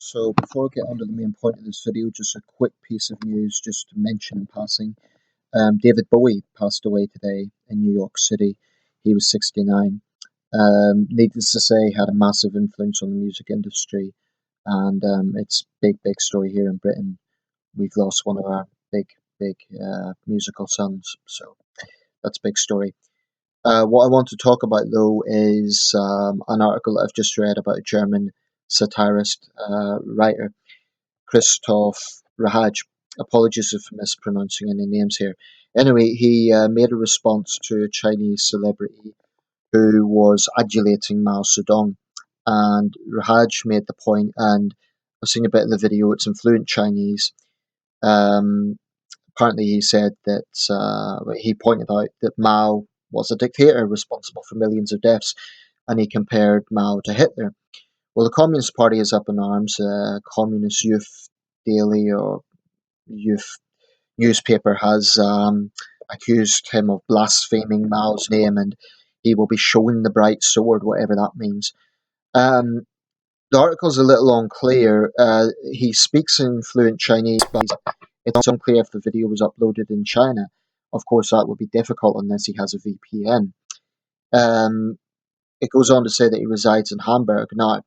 So before I get on to the main point of this video, just a quick piece of news just to mention in passing. David Bowie passed away today in New York City. He was 69. Needless to say, had a massive influence on the music industry, and it's big story here in Britain. We've lost one of our big musical sons, so that's a big story. What I want to talk about though is an article that I've just read about a German satirist writer, Christoph Rahaj. Apologies if I'm mispronouncing any names here. Anyway, he made a response to a Chinese celebrity who was adulating Mao Zedong. And Rahaj made the point, and I've seen a bit of the video, it's in fluent Chinese. Apparently, he said that he pointed out that Mao was a dictator responsible for millions of deaths, and he compared Mao to Hitler. Well, the Communist Party is up in arms. Communist Youth Daily or Youth newspaper has accused him of blaspheming Mao's name, and he will be showing the bright sword, whatever that means. Um, the article's a little unclear. He speaks in fluent Chinese, but it's unclear if the video was uploaded in China. Of course, that would be difficult unless he has a VPN. It goes on to say that he resides in Hamburg. Now,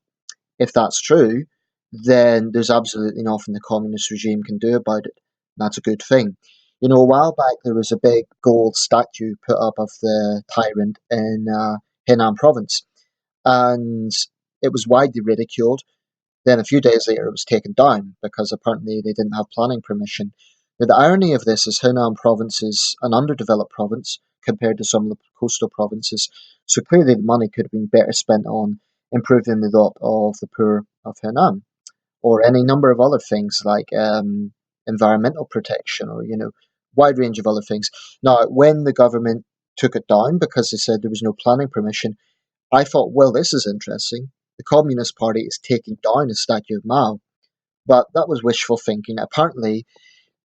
if that's true, then there's absolutely nothing the communist regime can do about it. That's a good thing. You know, a while back there was a big gold statue put up of the tyrant in Henan province, and it was widely ridiculed. Then a few days later it was taken down because apparently they didn't have planning permission. Now, the irony of this is Henan province is an underdeveloped province compared to some of the coastal provinces, so clearly the money could have been better spent on improving the lot of the poor of Henan, or any number of other things like environmental protection, or wide range of other things. Now, when the government took it down because they said there was no planning permission, I thought, well, this is interesting. The Communist Party is taking down a statue of Mao, but that was wishful thinking. Apparently,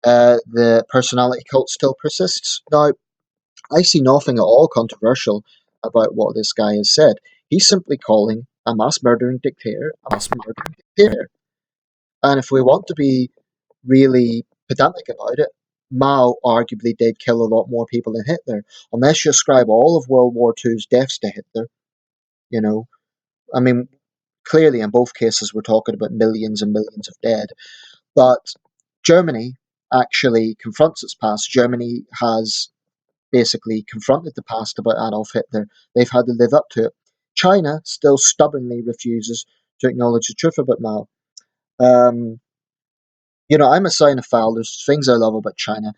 the personality cult still persists. Now, I see nothing at all controversial about what this guy has said. He's simply calling a mass murdering dictator a mass murdering dictator. And if we want to be really pedantic about it, Mao arguably did kill a lot more people than Hitler. Unless you ascribe all of World War II's deaths to Hitler, you know, I mean, clearly in both cases we're talking about millions and millions of dead. But Germany actually confronts its past. Germany has basically confronted the past about Adolf Hitler. They've had to live up to it. China still stubbornly refuses to acknowledge the truth about Mao. Um, I'm a Sinophile. There's things I love about China,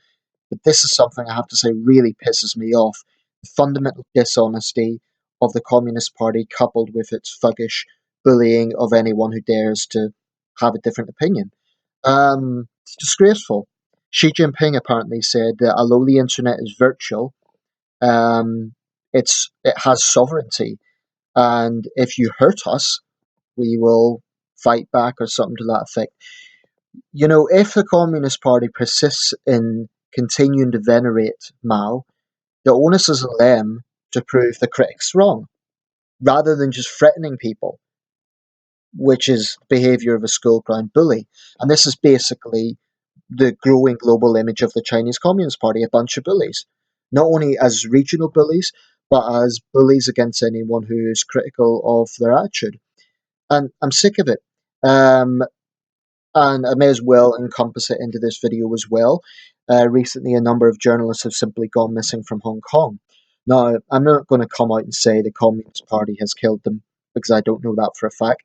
but this is something I have to say really pisses me off. The fundamental dishonesty of the Communist Party, coupled with its thuggish bullying of anyone who dares to have a different opinion. It's disgraceful. Xi Jinping apparently said that although the internet is virtual, um, it has sovereignty, and if you hurt us, we will fight back or something to that effect. If the Communist Party persists in continuing to venerate Mao, the onus is on them to prove the critics wrong, rather than just threatening people, which is behavior of a school-ground bully. And this is basically the growing global image of the Chinese Communist Party, a bunch of bullies. Not only as regional bullies, but as bullies against anyone who is critical of their attitude. And I'm sick of it. And I may as well encompass it into this video as well. Recently, a number of journalists have simply gone missing from Hong Kong. Now, I'm not going to come out and say the Communist Party has killed them, because I don't know that for a fact.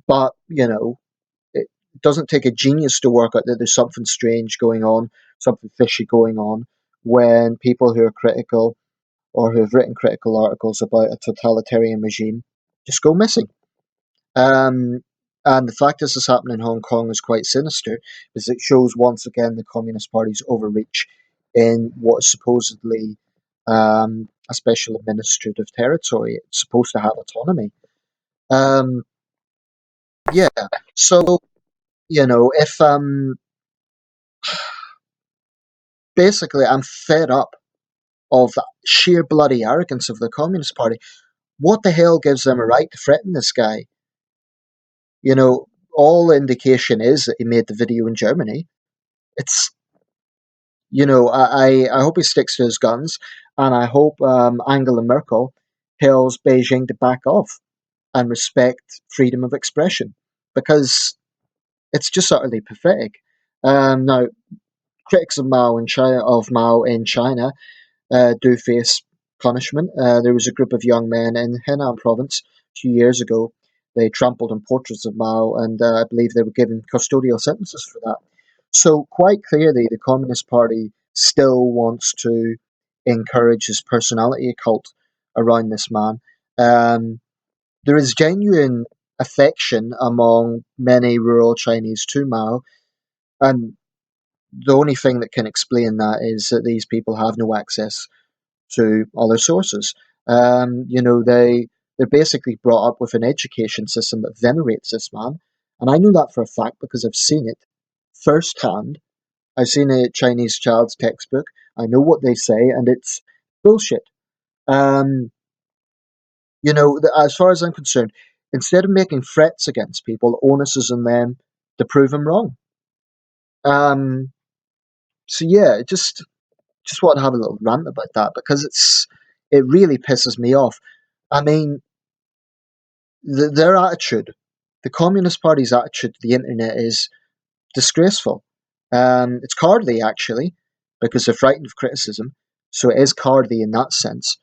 But, it doesn't take a genius to work out that there's something strange going on, something fishy going on, when people who are critical or who have written critical articles about a totalitarian regime just go missing. And the fact this is happening in Hong Kong is quite sinister, because it shows once again the Communist Party's overreach in what is supposedly a special administrative territory. It's supposed to have autonomy. Um, yeah, so, if basically I'm fed up of the sheer bloody arrogance of the Communist Party. What the hell gives them a right to threaten this guy? all indication is that he made the video in Germany. It's I hope he sticks to his guns, and I hope Angela Merkel tells Beijing to back off and respect freedom of expression, because it's just utterly pathetic. Now, critics of Mao in China do face punishment. There was a group of young men in Henan province 2 years ago. They trampled on portraits of Mao, and I believe they were given custodial sentences for that. So, quite clearly, the Communist Party still wants to encourage his personality cult around this man. There is genuine affection among many rural Chinese to Mao, and the only thing that can explain that is that these people have no access to other sources. They're basically brought up with an education system that venerates this man, and I know that for a fact because I've seen it firsthand. I've seen a Chinese child's textbook. I know what they say, and it's bullshit. Um, as far as I'm concerned, instead of making threats against people, the onus is on them to prove them wrong. Um, so yeah, just want to have a little rant about that because it really pisses me off. I mean, their attitude, the Communist Party's attitude to the internet is disgraceful. It's cowardly actually, because they're frightened of criticism. So it is cowardly in that sense.